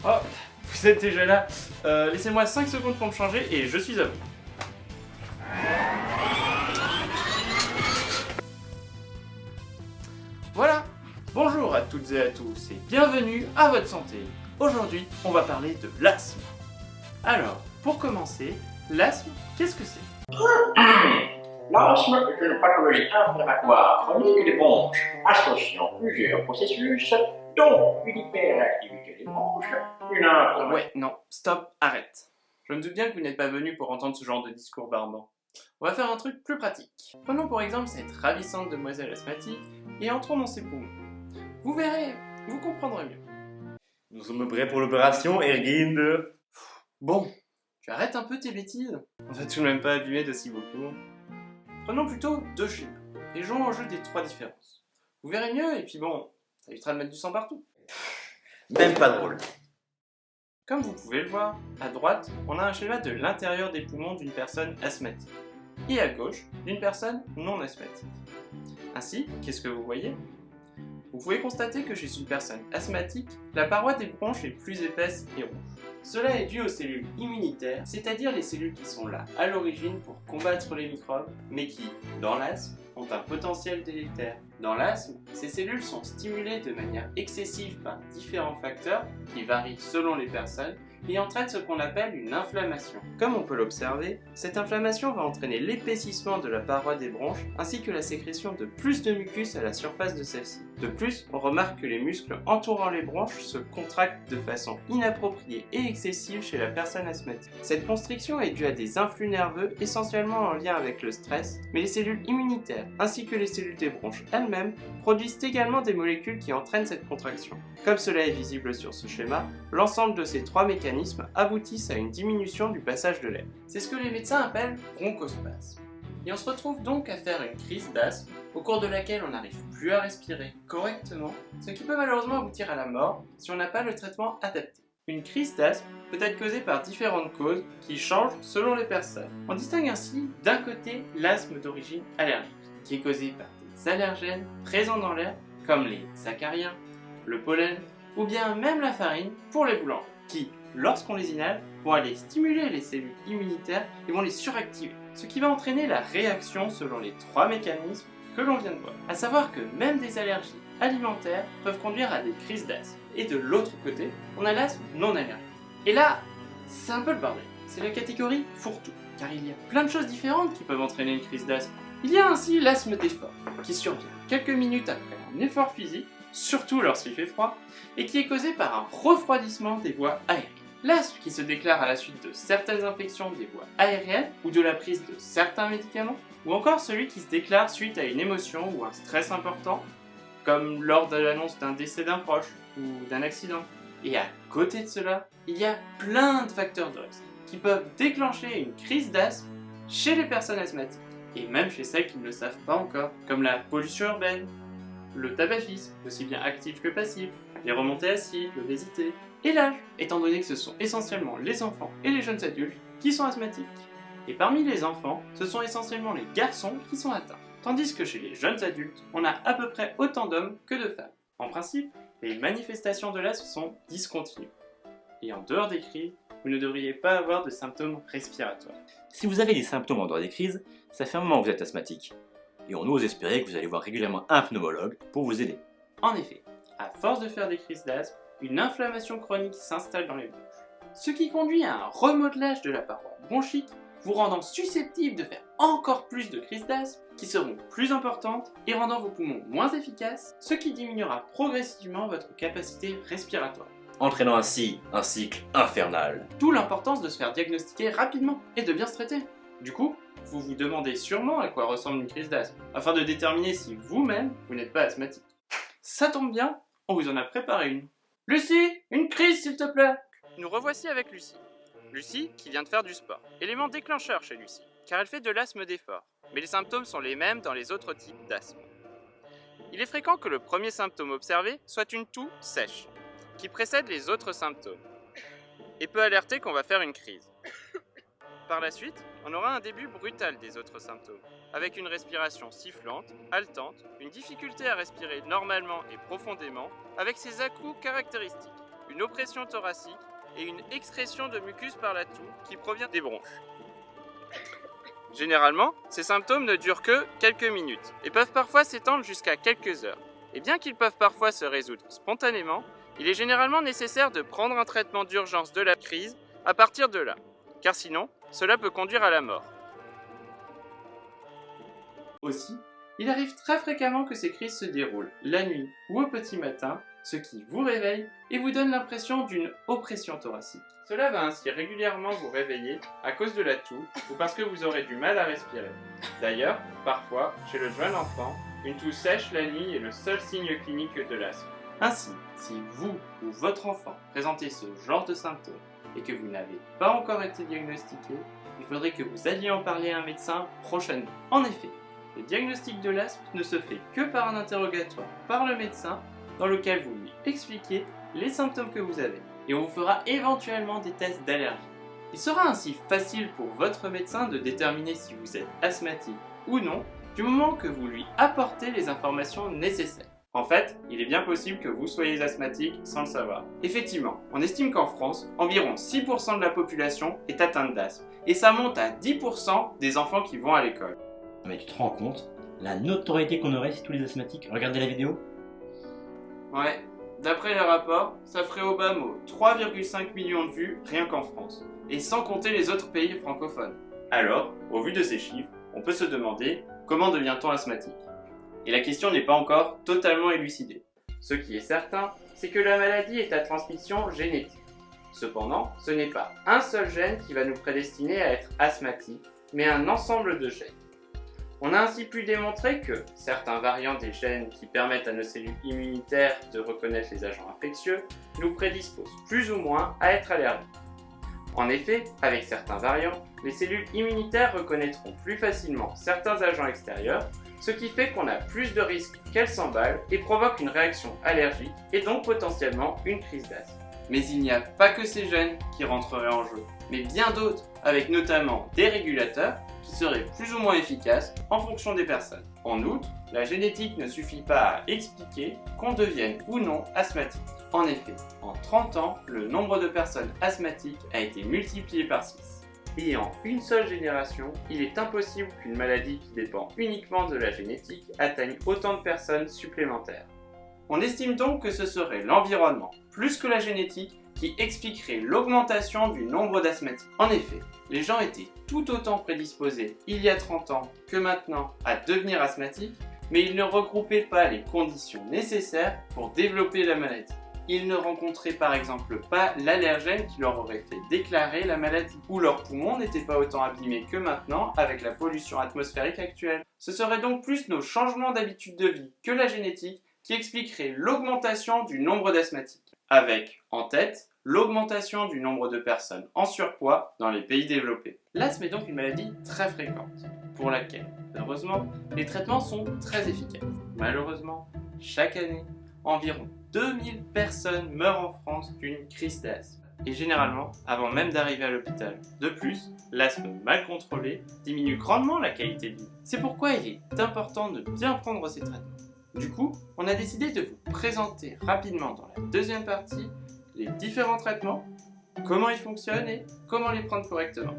Oh, vous êtes déjà là. Laissez-moi 5 secondes pour me changer et je suis à vous. Voilà. Bonjour à toutes et à tous et bienvenue à votre santé. Aujourd'hui, on va parler de l'asthme. Alors, pour commencer, l'asthme, qu'est-ce que c'est? L'asthme est une pathologie inflammatoire chronique des bronches, associant plusieurs processus, dont une hyperactivité des bronches, une inflammation. Ouais, non, stop, arrête. Je me doute bien que vous n'êtes pas venu pour entendre ce genre de discours barbant. On va faire un truc plus pratique. Prenons pour exemple cette ravissante demoiselle asthmatique et entrons dans ses poumons. Vous verrez, vous comprendrez mieux. Nous sommes prêts pour l'opération, Erginde. Bon, tu arrêtes un peu tes bêtises. On va tout de même pas abîmer de si beaucoup. Prenons plutôt deux schémas et jouons au jeu des 3 différences. Vous verrez mieux et puis bon, ça évitera de mettre du sang partout. Même pas drôle. Comme vous pouvez le voir, à droite, on a un schéma de l'intérieur des poumons d'une personne asthmatique et à gauche, d'une personne non asthmatique. Ainsi, qu'est-ce que vous voyez? Vous pouvez constater que chez une personne asthmatique, la paroi des bronches est plus épaisse et rouge. Cela est dû aux cellules immunitaires, c'est-à-dire les cellules qui sont là à l'origine pour combattre les microbes, mais qui, dans l'asthme, ont un potentiel délétère. Dans l'asthme, ces cellules sont stimulées de manière excessive par différents facteurs qui varient selon les personnes et entraînent ce qu'on appelle une inflammation. Comme on peut l'observer, cette inflammation va entraîner l'épaississement de la paroi des bronches ainsi que la sécrétion de plus de mucus à la surface de celle-ci. De plus, on remarque que les muscles entourant les bronches se contractent de façon inappropriée et excessive chez la personne asthmatique. Cette constriction est due à des influx nerveux essentiellement en lien avec le stress, mais les cellules immunitaires ainsi que les cellules des bronches elles-mêmes produisent également des molécules qui entraînent cette contraction. Comme cela est visible sur ce schéma, l'ensemble de ces 3 mécanismes aboutissent à une diminution du passage de l'air. C'est ce que les médecins appellent bronchospasme. Et on se retrouve donc à faire une crise d'asthme, au cours de laquelle on n'arrive plus à respirer correctement, ce qui peut malheureusement aboutir à la mort si on n'a pas le traitement adapté. Une crise d'asthme peut être causée par différentes causes qui changent selon les personnes. On distingue ainsi d'un côté l'asthme d'origine allergique, qui est causé par des allergènes présents dans l'air, comme les acariens, le pollen, ou bien même la farine pour les boulangers, qui, lorsqu'on les inhale, vont aller stimuler les cellules immunitaires et vont les suractiver, ce qui va entraîner la réaction selon les 3 mécanismes que l'on vient de voir. A savoir que même des allergies alimentaires peuvent conduire à des crises d'asthme. Et de l'autre côté, on a l'asthme non allergique. Et là, c'est un peu le bordel. C'est la catégorie fourre-tout, car il y a plein de choses différentes qui peuvent entraîner une crise d'asthme. Il y a ainsi l'asthme d'effort, qui survient quelques minutes après un effort physique, surtout lorsqu'il fait froid, et qui est causé par un refroidissement des voies aériennes. L'asthme qui se déclare à la suite de certaines infections des voies aériennes ou de la prise de certains médicaments, ou encore celui qui se déclare suite à une émotion ou un stress important, comme lors de l'annonce d'un décès d'un proche ou d'un accident. Et à côté de cela, il y a plein de facteurs de risque qui peuvent déclencher une crise d'asthme chez les personnes asthmatiques, et même chez celles qui ne le savent pas encore, comme la pollution urbaine, le tabagisme, aussi bien actif que passif, les remontées acides, l'obésité, et l'âge, étant donné que ce sont essentiellement les enfants et les jeunes adultes qui sont asthmatiques. Et parmi les enfants, ce sont essentiellement les garçons qui sont atteints, tandis que chez les jeunes adultes, on a à peu près autant d'hommes que de femmes. En principe, les manifestations de l'asthme sont discontinues. Et en dehors des crises, vous ne devriez pas avoir de symptômes respiratoires. Si vous avez des symptômes en dehors des crises, ça fait un moment que vous êtes asthmatique. Et on ose espérer que vous allez voir régulièrement un pneumologue pour vous aider. En effet, à force de faire des crises d'asthme, une inflammation chronique s'installe dans les bronches, ce qui conduit à un remodelage de la paroi bronchique, vous rendant susceptible de faire encore plus de crises d'asthme, qui seront plus importantes et rendant vos poumons moins efficaces, ce qui diminuera progressivement votre capacité respiratoire. Entraînant ainsi un cycle infernal. D'où l'importance de se faire diagnostiquer rapidement et de bien se traiter. Du coup, vous vous demandez sûrement à quoi ressemble une crise d'asthme, afin de déterminer si vous-même, vous n'êtes pas asthmatique. Ça tombe bien, on vous en a préparé une. Lucie, une crise s'il te plaît. Nous revoici avec Lucie. Lucie qui vient de faire du sport. Élément déclencheur chez Lucie, car elle fait de l'asthme d'effort. Mais les symptômes sont les mêmes dans les autres types d'asthme. Il est fréquent que le premier symptôme observé soit une toux sèche, qui précède les autres symptômes, et peut alerter qu'on va faire une crise. Par la suite, on aura un début brutal des autres symptômes, avec une respiration sifflante, haletante, une difficulté à respirer normalement et profondément, avec ses à-coups caractéristiques, une oppression thoracique et une excrétion de mucus par la toux qui provient des bronches. Généralement, ces symptômes ne durent que quelques minutes et peuvent parfois s'étendre jusqu'à quelques heures. Et bien qu'ils peuvent parfois se résoudre spontanément, il est généralement nécessaire de prendre un traitement d'urgence de la crise à partir de là, car sinon, cela peut conduire à la mort. Aussi, il arrive très fréquemment que ces crises se déroulent la nuit ou au petit matin, ce qui vous réveille et vous donne l'impression d'une oppression thoracique. Cela va ainsi régulièrement vous réveiller à cause de la toux ou parce que vous aurez du mal à respirer. D'ailleurs, parfois, chez le jeune enfant, une toux sèche la nuit est le seul signe clinique de l'asthme. Ainsi, si vous ou votre enfant présentez ce genre de symptômes et que vous n'avez pas encore été diagnostiqué, il faudrait que vous alliez en parler à un médecin prochainement. En effet, le diagnostic de l'asthme ne se fait que par un interrogatoire par le médecin dans lequel vous lui expliquez les symptômes que vous avez et on vous fera éventuellement des tests d'allergie. Il sera ainsi facile pour votre médecin de déterminer si vous êtes asthmatique ou non du moment que vous lui apportez les informations nécessaires. En fait, il est bien possible que vous soyez asthmatique sans le savoir. Effectivement, on estime qu'en France, environ 6% de la population est atteinte d'asthme et ça monte à 10% des enfants qui vont à l'école. Mais tu te rends compte la notoriété qu'on aurait si tous les asthmatiques regardaient la vidéo? Ouais, d'après les rapports, ça ferait au bas mot 3,5 millions de vues rien qu'en France, et sans compter les autres pays francophones. Alors, au vu de ces chiffres, on peut se demander comment devient-on asthmatique? Et la question n'est pas encore totalement élucidée. Ce qui est certain, c'est que la maladie est à transmission génétique. Cependant, ce n'est pas un seul gène qui va nous prédestiner à être asthmatique, mais un ensemble de gènes. On a ainsi pu démontrer que certains variants des gènes qui permettent à nos cellules immunitaires de reconnaître les agents infectieux nous prédisposent plus ou moins à être allergiques. En effet, avec certains variants, les cellules immunitaires reconnaîtront plus facilement certains agents extérieurs, ce qui fait qu'on a plus de risques qu'elles s'emballent et provoquent une réaction allergique et donc potentiellement une crise d'asthme. Mais il n'y a pas que ces gènes qui rentreraient en jeu, mais bien d'autres, avec notamment des régulateurs qui seraient plus ou moins efficaces en fonction des personnes. En outre, la génétique ne suffit pas à expliquer qu'on devienne ou non asthmatique. En effet, en 30 ans, le nombre de personnes asthmatiques a été multiplié par 6. Et en une seule génération, il est impossible qu'une maladie qui dépend uniquement de la génétique atteigne autant de personnes supplémentaires. On estime donc que ce serait l'environnement, plus que la génétique, qui expliquerait l'augmentation du nombre d'asthmatiques. En effet, les gens étaient tout autant prédisposés il y a 30 ans que maintenant à devenir asthmatiques, mais ils ne regroupaient pas les conditions nécessaires pour développer la maladie. Ils ne rencontraient par exemple pas l'allergène qui leur aurait fait déclarer la maladie, ou leurs poumons n'étaient pas autant abîmés que maintenant avec la pollution atmosphérique actuelle. Ce serait donc plus nos changements d'habitude de vie que la génétique qui expliquerait l'augmentation du nombre d'asthmatiques, avec en tête l'augmentation du nombre de personnes en surpoids dans les pays développés. L'asthme est donc une maladie très fréquente, pour laquelle, heureusement, les traitements sont très efficaces. Malheureusement, chaque année, environ 2000 personnes meurent en France d'une crise d'asthme, et généralement avant même d'arriver à l'hôpital. De plus, l'asthme mal contrôlé diminue grandement la qualité de vie. C'est pourquoi il est important de bien prendre ces traitements. Du coup, on a décidé de vous présenter rapidement dans la deuxième partie les différents traitements, comment ils fonctionnent et comment les prendre correctement.